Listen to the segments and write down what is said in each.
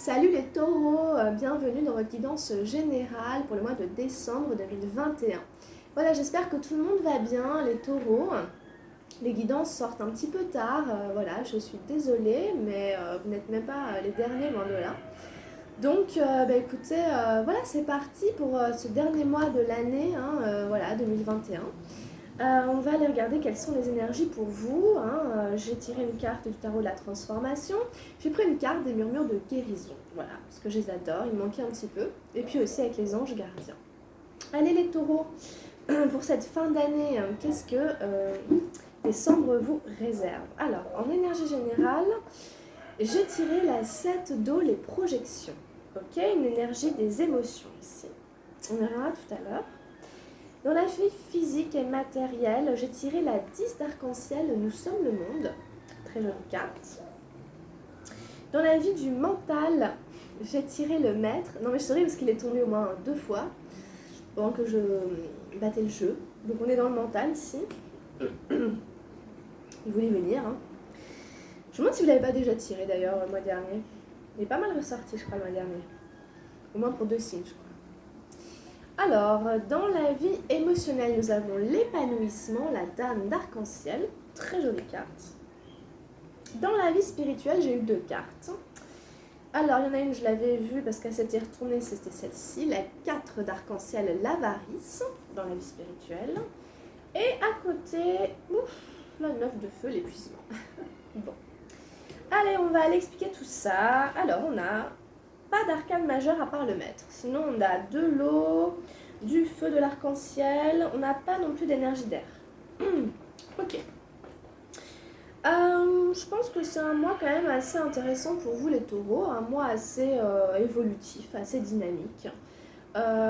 Salut les taureaux, bienvenue dans votre guidance générale pour le mois de décembre 2021. Voilà, j'espère que tout le monde va bien, les taureaux. Les guidances sortent un petit peu tard, voilà, je suis désolée, mais vous n'êtes même pas les derniers, loin de là. Donc, écoutez, voilà, c'est parti pour ce dernier mois de l'année, voilà, 2021. On va aller regarder quelles sont les énergies pour vous. J'ai tiré une carte du tarot de la transformation. J'ai pris une carte des murmures de guérison. Voilà, parce que je les adore, il me manquait un petit peu. Et puis aussi avec les anges gardiens. Allez les taureaux, pour cette fin d'année, qu'est-ce que décembre vous réserve? Alors, en énergie générale, j'ai tiré la 7 d'eau, les projections. Ok, une énergie des émotions ici. On verra tout à l'heure. Dans la vie physique et matérielle, j'ai tiré la 10 d'arc-en-ciel, nous sommes le monde. Très jolie carte. Dans la vie du mental, j'ai tiré le maître. Non mais je souris parce qu'il est tombé au moins 2 fois pendant que je battais le jeu. Donc on est dans le mental ici. Il voulait venir. Je me demande si vous ne l'avez pas déjà tiré d'ailleurs le mois dernier. Il est pas mal ressorti je crois le mois dernier. Au moins pour 2 signes je crois. Alors, dans la vie émotionnelle, nous avons l'épanouissement, la dame d'arc-en-ciel, très jolie carte. Dans la vie spirituelle, j'ai eu 2 cartes. Alors, il y en a une, je l'avais vue parce qu'elle s'était retournée, c'était celle-ci, la 4 d'arc-en-ciel, l'avarice, dans la vie spirituelle. Et à côté, la 9 de feu, l'épuisement. Bon. Allez, on va aller expliquer tout ça. Alors, on a pas d'arcane majeur à part le maître. Sinon, on a de l'eau, du feu, de l'arc-en-ciel. On n'a pas non plus d'énergie d'air. Ok. Je pense que c'est un mois quand même assez intéressant pour vous les taureaux. Un mois assez évolutif, assez dynamique. Alors,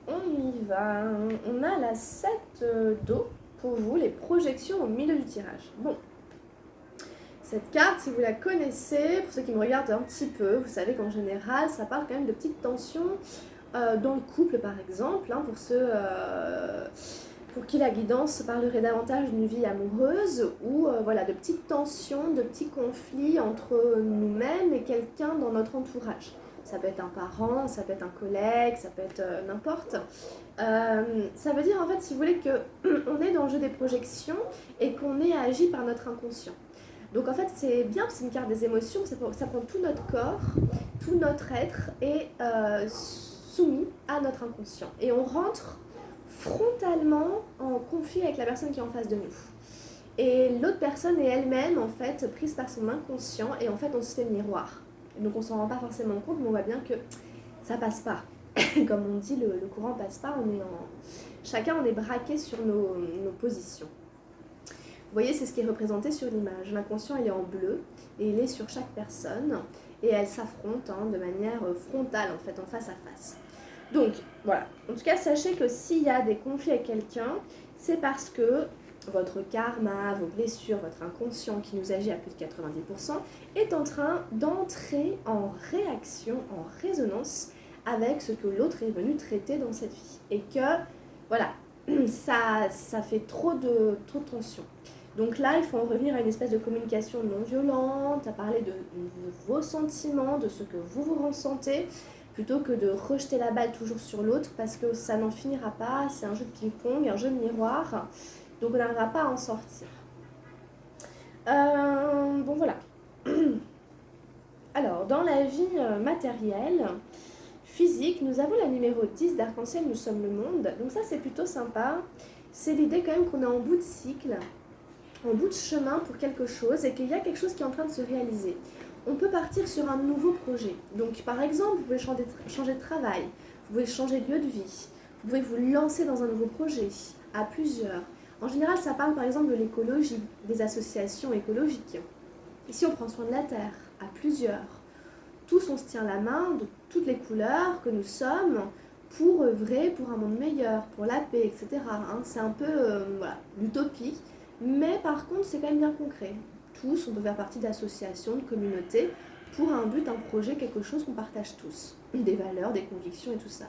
on y va. On a la 7 d'eau pour vous, les projections au milieu du tirage. Bon. Cette carte, si vous la connaissez, pour ceux qui me regardent un petit peu, vous savez qu'en général, ça parle quand même de petites tensions dans le couple, par exemple, pour ceux pour qui la guidance parlerait davantage d'une vie amoureuse, ou voilà, de petites tensions, de petits conflits entre nous-mêmes et quelqu'un dans notre entourage. Ça peut être un parent, ça peut être un collègue, ça peut être n'importe. Ça veut dire en fait, si vous voulez, qu'on est dans le jeu des projections et qu'on est agi par notre inconscient. Donc en fait c'est bien, c'est une carte des émotions, ça prend tout notre corps, tout notre être est soumis à notre inconscient. Et on rentre frontalement en conflit avec la personne qui est en face de nous. Et l'autre personne est elle-même en fait prise par son inconscient et en fait on se fait miroir. Donc on s'en rend pas forcément compte, mais on voit bien que ça passe pas. Comme on dit, le courant passe pas, chacun on est braqué sur nos positions. Vous voyez, c'est ce qui est représenté sur l'image. L'inconscient, il est en bleu et il est sur chaque personne et elles s'affrontent de manière frontale, en fait, en face à face. Donc, voilà. En tout cas, sachez que s'il y a des conflits avec quelqu'un, c'est parce que votre karma, vos blessures, votre inconscient qui nous agit à plus de 90% est en train d'entrer en réaction, en résonance avec ce que l'autre est venu traiter dans cette vie. Et que, voilà, ça fait trop de tension. Donc là, il faut en revenir à une espèce de communication non violente, à parler de vos sentiments, de ce que vous ressentez, plutôt que de rejeter la balle toujours sur l'autre, parce que ça n'en finira pas, c'est un jeu de ping-pong, un jeu de miroir, donc on n'arrivera pas à en sortir. Bon voilà. Alors, dans la vie matérielle, physique, nous avons la numéro 10 d'arc-en-ciel, nous sommes le monde, donc ça c'est plutôt sympa. C'est l'idée quand même qu'on est en bout de cycle, en bout de chemin pour quelque chose et qu'il y a quelque chose qui est en train de se réaliser. On peut partir sur un nouveau projet. Donc par exemple, vous pouvez changer de travail, vous pouvez changer de lieu de vie, vous pouvez vous lancer dans un nouveau projet, à plusieurs. En général, ça parle par exemple de l'écologie, des associations écologiques. Ici, on prend soin de la terre, à plusieurs. Tous, on se tient la main de toutes les couleurs que nous sommes pour œuvrer pour un monde meilleur, pour la paix, etc. C'est un peu l'utopie. Mais par contre, c'est quand même bien concret. Tous, on peut faire partie d'associations, de communautés, pour un but, un projet, quelque chose qu'on partage tous. Des valeurs, des convictions et tout ça.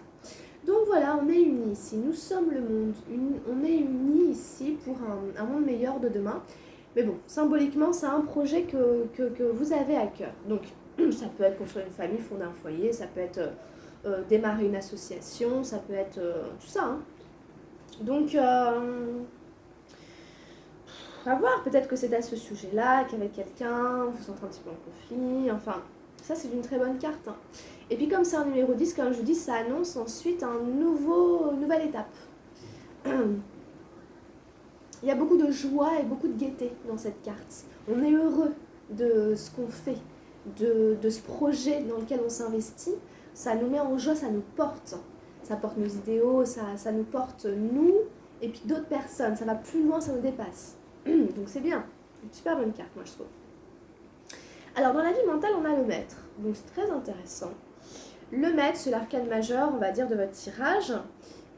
Donc voilà, on est unis ici, nous sommes le monde. On est unis ici pour un monde meilleur de demain. Mais bon, symboliquement, c'est un projet que vous avez à cœur. Donc, ça peut être construire une famille, fonder un foyer, ça peut être démarrer une association, ça peut être tout ça. Hein. Donc, à voir, peut-être que c'est à ce sujet-là, qu'avec quelqu'un, vous vous sentez un petit peu en conflit, enfin, ça c'est une très bonne carte. Hein. Et puis comme c'est un numéro 10, comme je vous dis, ça annonce ensuite une nouvelle étape. Il y a beaucoup de joie et beaucoup de gaieté dans cette carte. On est heureux de ce qu'on fait, de ce projet dans lequel on s'investit. Ça nous met en joie, ça nous porte. Ça porte nos idéaux, ça nous porte nous et puis d'autres personnes. Ça va plus loin, ça nous dépasse. Donc c'est bien. Une super bonne carte, moi je trouve. Alors dans la vie mentale, on a le maître. Donc c'est très intéressant. Le maître, c'est l'arcane majeur, on va dire, de votre tirage.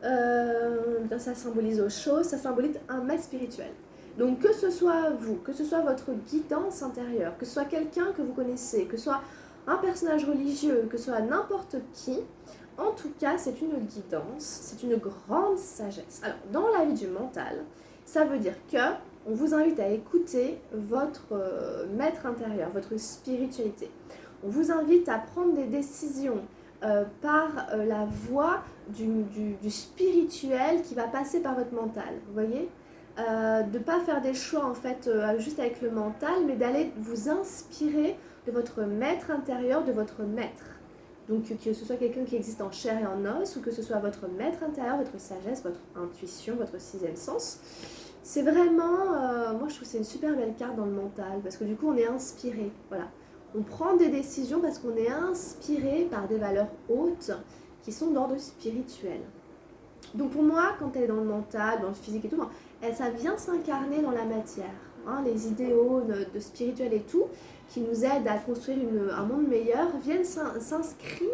Ça symbolise autre chose, ça symbolise un maître spirituel. Donc que ce soit vous, que ce soit votre guidance intérieure, que ce soit quelqu'un que vous connaissez, que ce soit un personnage religieux, que ce soit n'importe qui, en tout cas c'est une guidance, c'est une grande sagesse. Alors dans la vie du mental, ça veut dire que on vous invite à écouter votre maître intérieur, votre spiritualité. On vous invite à prendre des décisions par la voie du spirituel qui va passer par votre mental, vous voyez, de ne pas faire des choix en fait juste avec le mental, mais d'aller vous inspirer de votre maître intérieur, de votre maître. Donc que ce soit quelqu'un qui existe en chair et en os, ou que ce soit votre maître intérieur, votre sagesse, votre intuition, votre sixième sens. C'est vraiment, moi je trouve que c'est une super belle carte dans le mental, parce que du coup on est inspiré, voilà. On prend des décisions parce qu'on est inspiré par des valeurs hautes qui sont d'ordre spirituel. Donc pour moi, quand elle est dans le mental, dans le physique et tout, ça vient s'incarner dans la matière. Hein, les idéaux de spirituel et tout, qui nous aident à construire un monde meilleur, viennent s'inscrire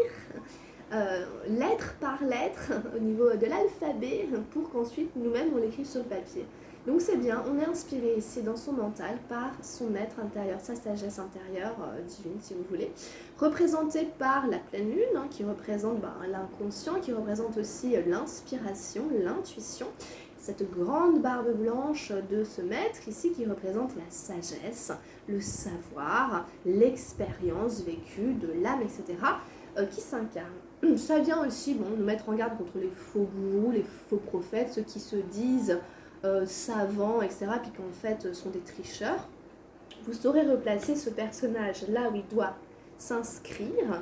lettre par lettre au niveau de l'alphabet pour qu'ensuite nous-mêmes on l'écrive sur le papier. Donc c'est bien, on est inspiré ici dans son mental par son être intérieur, sa sagesse intérieure, divine si vous voulez, représentée par la pleine lune, hein, qui représente l'inconscient, qui représente aussi l'inspiration, l'intuition, cette grande barbe blanche de ce maître ici qui représente la sagesse, le savoir, l'expérience vécue de l'âme, etc., qui s'incarne. Ça vient aussi nous mettre en garde contre les faux gourous, les faux prophètes, ceux qui se disent savants, etc., puis qu'en fait sont des tricheurs. Vous saurez replacer ce personnage là où il doit s'inscrire.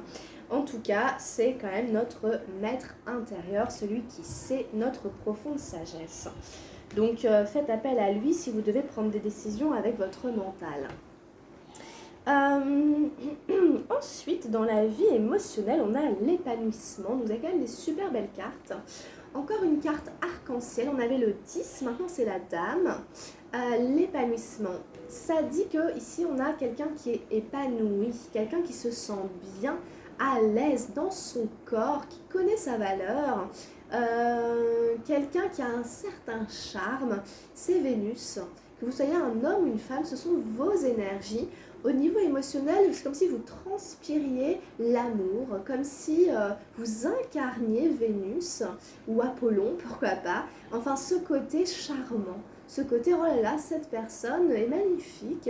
En tout cas, c'est quand même notre maître intérieur, celui qui sait notre profonde sagesse. Donc faites appel à lui si vous devez prendre des décisions avec votre mental. Ensuite, dans la vie émotionnelle, on a l'épanouissement. Nous avons quand même des super belles cartes. Encore une carte arc-en-ciel, on avait le 10, maintenant c'est la dame. L'épanouissement, ça dit que ici on a quelqu'un qui est épanoui, quelqu'un qui se sent bien, à l'aise dans son corps, qui connaît sa valeur, quelqu'un qui a un certain charme, c'est Vénus. Que vous soyez un homme ou une femme, ce sont vos énergies. Au niveau émotionnel, c'est comme si vous transpiriez l'amour, comme si vous incarniez Vénus ou Apollon, pourquoi pas. Enfin, ce côté charmant, ce côté, oh là là, cette personne est magnifique,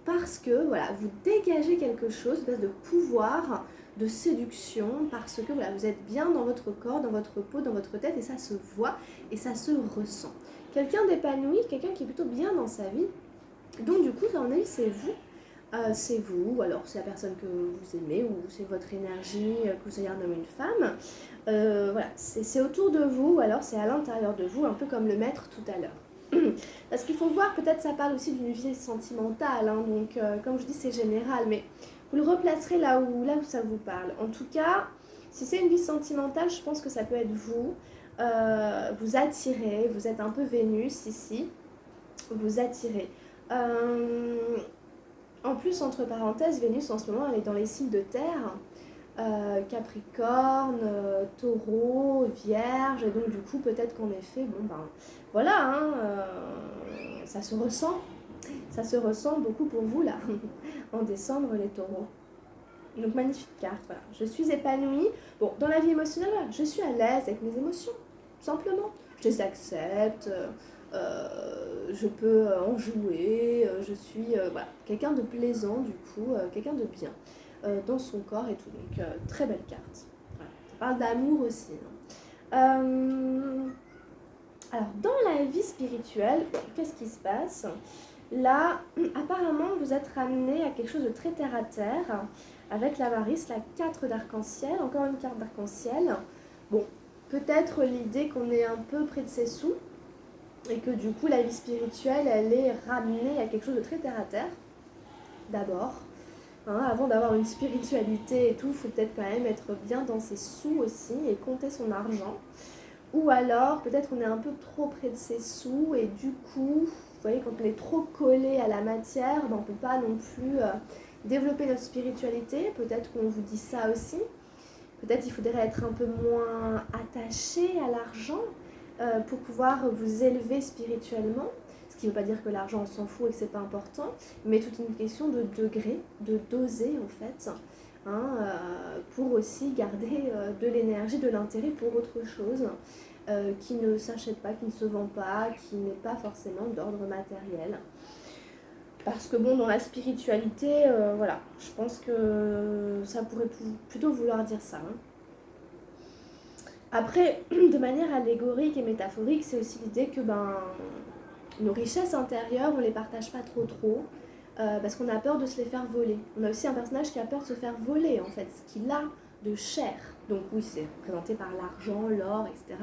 parce que voilà, vous dégagez quelque chose, une espèce de pouvoir, de séduction, parce que voilà, vous êtes bien dans votre corps, dans votre peau, dans votre tête, et ça se voit et ça se ressent. Quelqu'un d'épanoui, quelqu'un qui est plutôt bien dans sa vie. Donc du coup, à mon avis, c'est vous. C'est vous, ou alors c'est la personne que vous aimez, ou c'est votre énergie, que vous soyez un homme ou une femme. Voilà, c'est autour de vous, ou alors c'est à l'intérieur de vous, un peu comme le maître tout à l'heure. Parce qu'il faut voir, peut-être ça parle aussi d'une vie sentimentale, hein, donc comme je dis c'est général, mais vous le replacerez là où ça vous parle. En tout cas, si c'est une vie sentimentale, je pense que ça peut être vous. Vous attirez, vous êtes un peu Vénus ici, vous attirez. En plus, entre parenthèses, Vénus en ce moment, elle est dans les signes de terre, Capricorne, Taureau, Vierge, et donc du coup, peut-être qu'en effet, voilà, hein, ça se ressent beaucoup pour vous, là, en décembre, les taureaux. Donc, magnifique carte, voilà. Je suis épanouie. Bon, dans la vie émotionnelle, voilà, je suis à l'aise avec mes émotions, tout simplement. Je les accepte, je peux en jouer, je suis voilà, quelqu'un de plaisant du coup, quelqu'un de bien dans son corps et tout. Donc très belle carte. Voilà. Ça parle d'amour aussi. Alors dans la vie spirituelle, qu'est-ce qui se passe? Là, apparemment, vous êtes ramené à quelque chose de très terre à terre, avec l'avarice, la 4 d'arc-en-ciel, encore une carte d'arc-en-ciel. Bon, peut-être l'idée qu'on est un peu près de ses sous, et que du coup, la vie spirituelle, elle est ramenée à quelque chose de très terre à terre, d'abord. Hein, avant d'avoir une spiritualité et tout, il faut peut-être quand même être bien dans ses sous aussi, et compter son argent. Ou alors, peut-être on est un peu trop près de ses sous, et du coup, vous voyez, quand on est trop collé à la matière, ben on ne peut pas non plus développer notre spiritualité. Peut-être qu'on vous dit ça aussi. Peut-être il faudrait être un peu moins attaché à l'argent pour pouvoir vous élever spirituellement. Ce qui ne veut pas dire que l'argent on s'en fout et que c'est pas important, mais toute une question de degré, de doser en fait, hein, pour aussi garder de l'énergie, de l'intérêt pour autre chose qui ne s'achète pas, qui ne se vend pas, qui n'est pas forcément d'ordre matériel. Parce que bon, dans la spiritualité, voilà, je pense que ça pourrait plutôt vouloir dire ça. Hein. Après, de manière allégorique et métaphorique, c'est aussi l'idée que nos richesses intérieures, on ne les partage pas trop, parce qu'on a peur de se les faire voler. On a aussi un personnage qui a peur de se faire voler, en fait, ce qu'il a de cher. Donc oui, c'est représenté par l'argent, l'or, etc.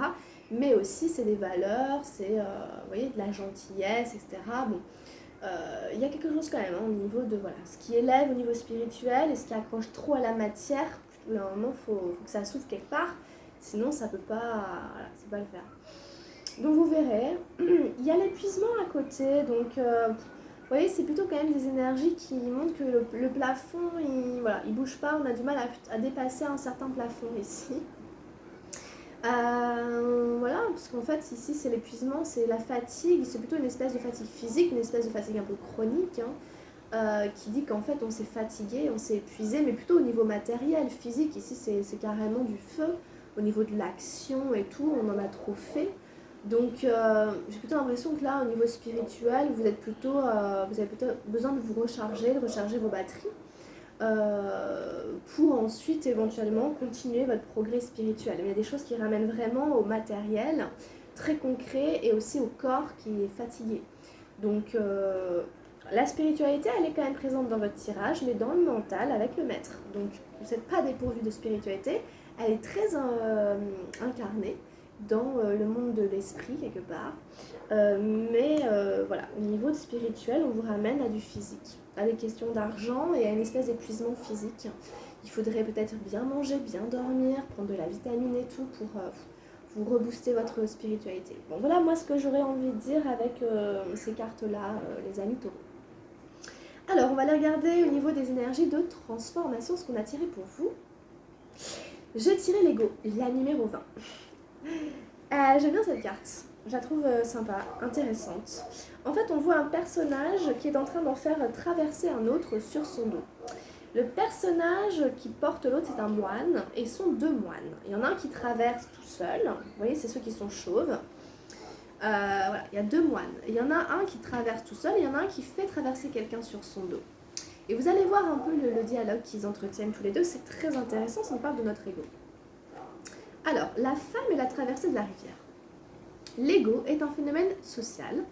Mais aussi, c'est des valeurs, c'est, vous voyez, de la gentillesse, etc. Bon, il y a quelque chose quand même hein, au niveau de voilà, ce qui élève au niveau spirituel et ce qui accroche trop à la matière. À un moment, faut que ça s'ouvre quelque part, sinon ça peut pas, voilà, c'est pas le faire. Donc vous verrez, il y a l'épuisement à côté, donc vous voyez, c'est plutôt quand même des énergies qui montrent que le plafond, il bouge pas, on a du mal à dépasser un certain plafond ici. Voilà, parce qu'en fait ici c'est l'épuisement, c'est la fatigue, c'est plutôt une espèce de fatigue physique, une espèce de fatigue un peu chronique, hein, qui dit qu'en fait on s'est fatigué, on s'est épuisé, mais plutôt au niveau matériel, physique, ici c'est carrément du feu, au niveau de l'action et tout, on en a trop fait. Donc j'ai plutôt l'impression que là au niveau spirituel, vous avez plutôt besoin de vous recharger, de recharger vos batteries. Pour ensuite éventuellement continuer votre progrès spirituel. Il y a des choses qui ramènent vraiment au matériel, très concret, et aussi au corps qui est fatigué. Donc la spiritualité, elle est quand même présente dans votre tirage, mais dans le mental, avec le maître. Donc vous n'êtes pas dépourvu de spiritualité, elle est très incarnée dans le monde de l'esprit quelque part. Mais voilà, au niveau de spirituel, on vous ramène à du physique, à des questions d'argent et à une espèce d'épuisement physique. Il faudrait peut-être bien manger, bien dormir, prendre de la vitamine et tout pour vous rebooster votre spiritualité. Bon voilà moi ce que j'aurais envie de dire avec ces cartes-là, les amis taureaux. Alors on va les regarder au niveau des énergies de transformation, ce qu'on a tiré pour vous. J'ai tiré l'ego, la numéro 20. J'aime bien cette carte. Je la trouve sympa, intéressante. En fait, on voit un personnage qui est en train d'en faire traverser un autre sur son dos. Le personnage qui porte l'autre, c'est un moine, et sont deux moines. Il y en a un qui traverse tout seul, vous voyez, c'est ceux qui sont chauves. Voilà, il y a deux moines. Il y en a un qui traverse tout seul, et il y en a un qui fait traverser quelqu'un sur son dos. Et vous allez voir un peu le dialogue qu'ils entretiennent tous les deux, c'est très intéressant, ça nous parle de notre ego. Alors, la femme et la traversée de la rivière. L'ego est un phénomène social,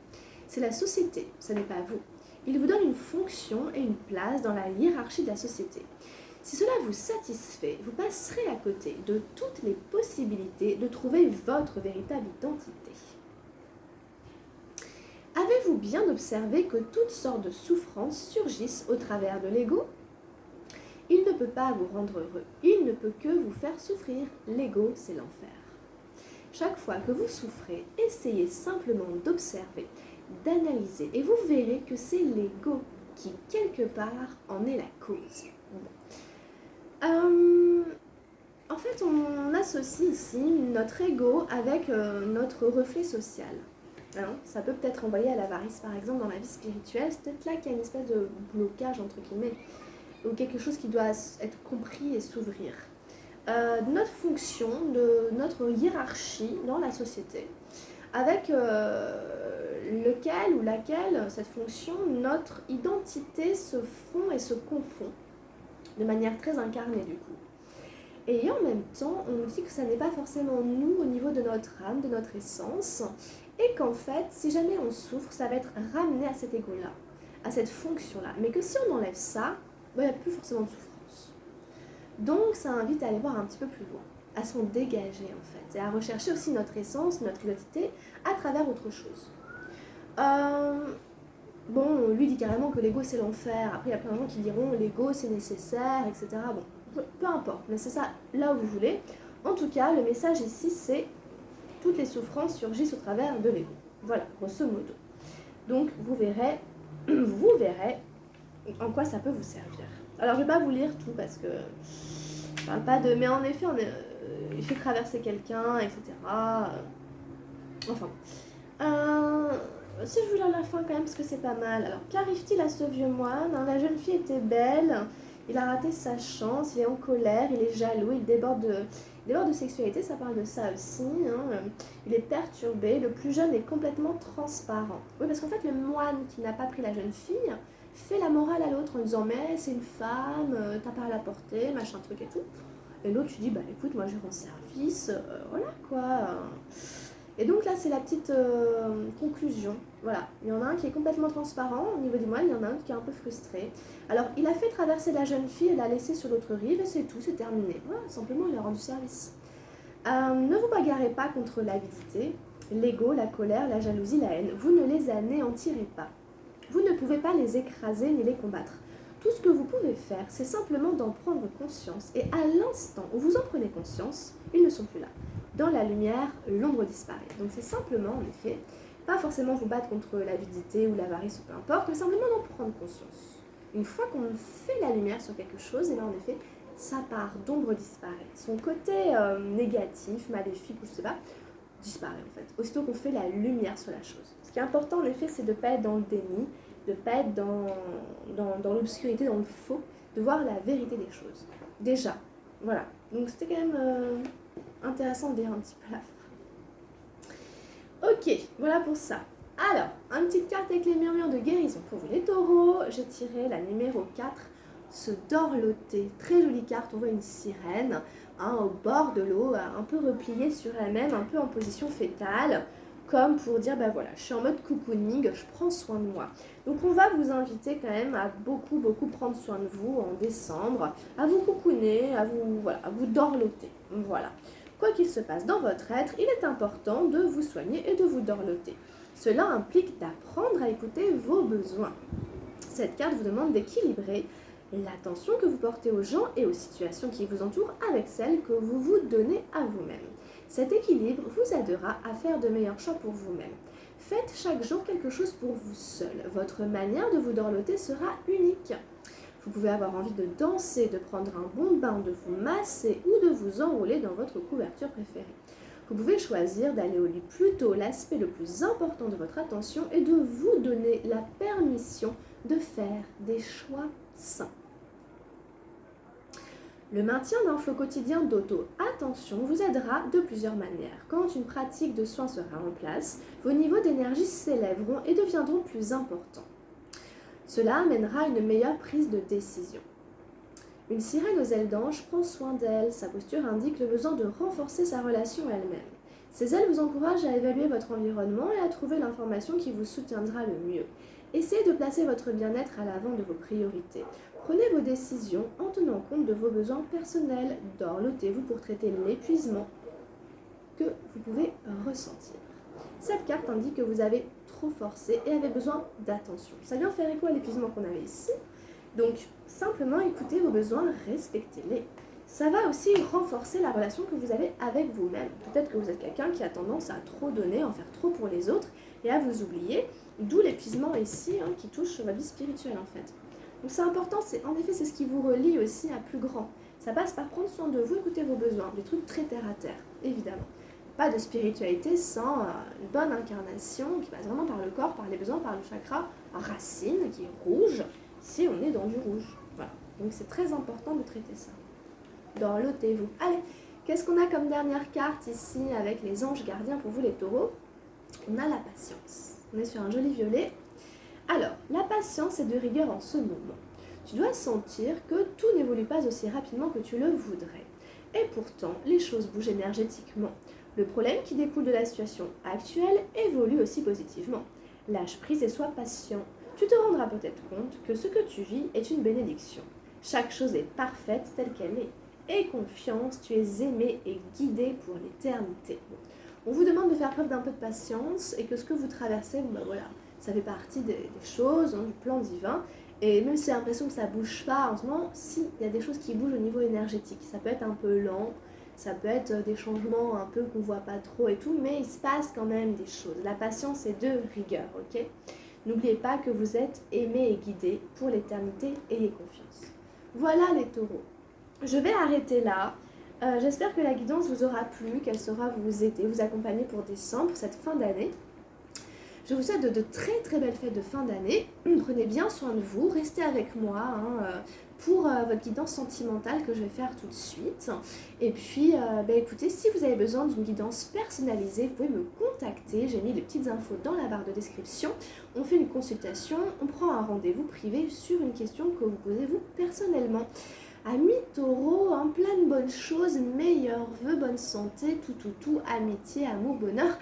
c'est la société, ce n'est pas vous. Il vous donne une fonction et une place dans la hiérarchie de la société. Si cela vous satisfait, vous passerez à côté de toutes les possibilités de trouver votre véritable identité. Avez-vous bien observé que toutes sortes de souffrances surgissent au travers de l'ego ? Il ne peut pas vous rendre heureux, il ne peut que vous faire souffrir. L'ego, c'est l'enfer. Chaque fois que vous souffrez, essayez simplement d'observer, d'analyser, et vous verrez que c'est l'ego qui, quelque part, en est la cause. En fait, on associe ici notre ego avec notre reflet social. Alors, ça peut peut-être envoyer à l'avarice, par exemple, dans la vie spirituelle. C'est peut-être là qu'il y a une espèce de blocage, entre guillemets, ou quelque chose qui doit être compris et s'ouvrir. Notre fonction, de notre hiérarchie dans la société, avec lequel ou laquelle, cette fonction, notre identité se fond et se confond de manière très incarnée du coup. Et en même temps, on nous dit que ça n'est pas forcément nous au niveau de notre âme, de notre essence, et qu'en fait, si jamais on souffre, ça va être ramené à cet ego-là, à cette fonction-là. Mais que si on enlève ça, il n'y a plus forcément de souffrance. Donc ça invite à aller voir un petit peu plus loin, à s'en dégager en fait, et à rechercher aussi notre essence, notre identité, à travers autre chose. Bon, lui dit carrément que l'ego c'est l'enfer, après il y a plein de gens qui diront l'ego c'est nécessaire, etc. Bon, peu importe, mais c'est ça là où vous voulez. En tout cas, le message ici c'est toutes les souffrances surgissent au travers de l'ego. Voilà, grosso modo. Donc vous verrez en quoi ça peut vous servir. Alors je vais pas vous lire tout parce que je parle pas de... Mais en effet, il fait traverser quelqu'un, etc. Enfin. Si je vous lis la fin quand même parce que c'est pas mal. Alors qu'arrive-t-il à ce vieux moine? La jeune fille était belle, il a raté sa chance, il est en colère, il est jaloux, il déborde de sexualité, ça parle de ça aussi. Il est perturbé, le plus jeune est complètement transparent. Oui, parce qu'en fait le moine qui n'a pas pris la jeune fille fait la morale à l'autre en disant mais c'est une femme, t'as pas à la porter, machin truc et tout. Et l'autre tu dis bah écoute moi je rends service, voilà quoi. Et donc là c'est la petite conclusion. Voilà, il y en a un qui est complètement transparent au niveau du moine, il y en a un qui est un peu frustré. Alors il a fait traverser la jeune fille et l'a laissée sur l'autre rive et c'est tout, c'est terminé. Voilà, simplement il a rendu service. Ne vous bagarrez pas contre l'avidité, l'ego, la colère, la jalousie, la haine. Vous ne les anéantirez pas. Vous ne pouvez pas les écraser ni les combattre. Tout ce que vous pouvez faire, c'est simplement d'en prendre conscience. Et à l'instant où vous en prenez conscience, ils ne sont plus là. Dans la lumière, l'ombre disparaît. Donc c'est simplement, en effet, pas forcément vous battre contre l'avidité ou l'avarice ou peu importe, mais simplement d'en prendre conscience. Une fois qu'on fait la lumière sur quelque chose, et bien en effet, sa part d'ombre disparaît. Son côté négatif, maléfique ou je sais pas, disparaît en fait. Aussitôt qu'on fait la lumière sur la chose. Ce qui est important en effet, c'est de ne pas être dans le déni, de ne pas être dans l'obscurité, dans le faux, de voir la vérité des choses. Déjà, voilà. Donc c'était quand même intéressant de lire un petit peu la fin. Ok, voilà pour ça. Alors, une petite carte avec les murmures de guérison pour vous les taureaux. J'ai tiré la numéro 4, se dorloter. Très jolie carte, on voit une sirène au bord de l'eau, un peu repliée sur elle-même, un peu en position fétale, comme pour dire, bah voilà, je suis en mode cocooning, je prends soin de moi. Donc on va vous inviter quand même à beaucoup prendre soin de vous en décembre, à vous cocooner, à vous dorloter. Voilà. Quoi qu'il se passe dans votre être, il est important de vous soigner et de vous dorloter. Cela implique d'apprendre à écouter vos besoins. Cette carte vous demande d'équilibrer l'attention que vous portez aux gens et aux situations qui vous entourent avec celle que vous vous donnez à vous-même. Cet équilibre vous aidera à faire de meilleurs choix pour vous-même. Faites chaque jour quelque chose pour vous seul. Votre manière de vous dorloter sera unique. Vous pouvez avoir envie de danser, de prendre un bon bain, de vous masser ou de vous enrouler dans votre couverture préférée. Vous pouvez choisir d'aller au lit plus tôt. L'aspect le plus important de votre attention est de vous donner la permission de faire des choix sains. Le maintien d'un flot quotidien d'auto-attention vous aidera de plusieurs manières. Quand une pratique de soins sera en place, vos niveaux d'énergie s'élèveront et deviendront plus importants. Cela amènera une meilleure prise de décision. Une sirène aux ailes d'ange prend soin d'elle. Sa posture indique le besoin de renforcer sa relation à elle-même. Ses ailes vous encouragent à évaluer votre environnement et à trouver l'information qui vous soutiendra le mieux. Essayez de placer votre bien-être à l'avant de vos priorités. Prenez vos décisions en tenant compte de vos besoins personnels. Dorlotez-vous pour traiter l'épuisement que vous pouvez ressentir. Cette carte indique que vous avez trop forcé et avez besoin d'attention. Ça vient faire écho à l'épuisement qu'on avait ici. Donc, simplement écoutez vos besoins, respectez-les. Ça va aussi renforcer la relation que vous avez avec vous-même. Peut-être que vous êtes quelqu'un qui a tendance à trop donner, en faire trop pour les autres et à vous oublier, d'où l'épuisement ici qui touche votre vie spirituelle en fait. Donc c'est important, en effet c'est ce qui vous relie aussi à plus grand. Ça passe par prendre soin de vous, écouter vos besoins, des trucs très terre à terre, évidemment. Pas de spiritualité sans une bonne incarnation qui passe vraiment par le corps, par les besoins, par le chakra racine qui est rouge, si on est dans du rouge. Voilà. Donc c'est très important de traiter ça. Dorlotez-vous. Allez, qu'est-ce qu'on a comme dernière carte ici avec les anges gardiens pour vous les taureaux? On a la patience. On est sur un joli violet. Alors, la patience est de rigueur en ce moment. Tu dois sentir que tout n'évolue pas aussi rapidement que tu le voudrais. Et pourtant, les choses bougent énergétiquement. Le problème qui découle de la situation actuelle évolue aussi positivement. Lâche prise et sois patient. Tu te rendras peut-être compte que ce que tu vis est une bénédiction. Chaque chose est parfaite telle qu'elle est. Aie confiance, tu es aimé et guidé pour l'éternité. On vous demande de faire preuve d'un peu de patience et que ce que vous traversez, voilà, ça fait partie des choses, du plan divin. Et même si j'ai l'impression que ça bouge pas en ce moment, si, il y a des choses qui bougent au niveau énergétique. Ça peut être un peu lent, ça peut être des changements un peu qu'on voit pas trop et tout, mais il se passe quand même des choses. La patience est de rigueur, ok? N'oubliez pas que vous êtes aimé et guidé pour l'éternité, ayez confiance. Voilà les taureaux. Je vais arrêter là. J'espère que la guidance vous aura plu, qu'elle saura vous aider, vous accompagner pour décembre, cette fin d'année. Je vous souhaite de très très belles fêtes de fin d'année. Prenez bien soin de vous, restez avec moi pour votre guidance sentimentale que je vais faire tout de suite. Et puis, écoutez, si vous avez besoin d'une guidance personnalisée, vous pouvez me contacter. J'ai mis les petites infos dans la barre de description. On fait une consultation, on prend un rendez-vous privé sur une question que vous posez vous personnellement. Amis taureau, plein de bonnes choses, meilleurs vœux, bonne santé, tout, amitié, amour, bonheur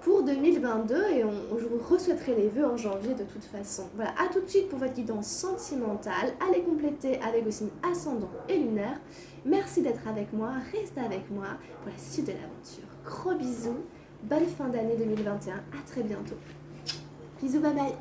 pour 2022 et je vous re-souhaiterai les vœux en janvier de toute façon. Voilà, à tout de suite pour votre guidance sentimentale. Allez compléter avec le signe ascendant et lunaire. Merci d'être avec moi, restez avec moi pour la suite de l'aventure. Gros bisous, bonne fin d'année 2021, à très bientôt. Bisous, bye bye.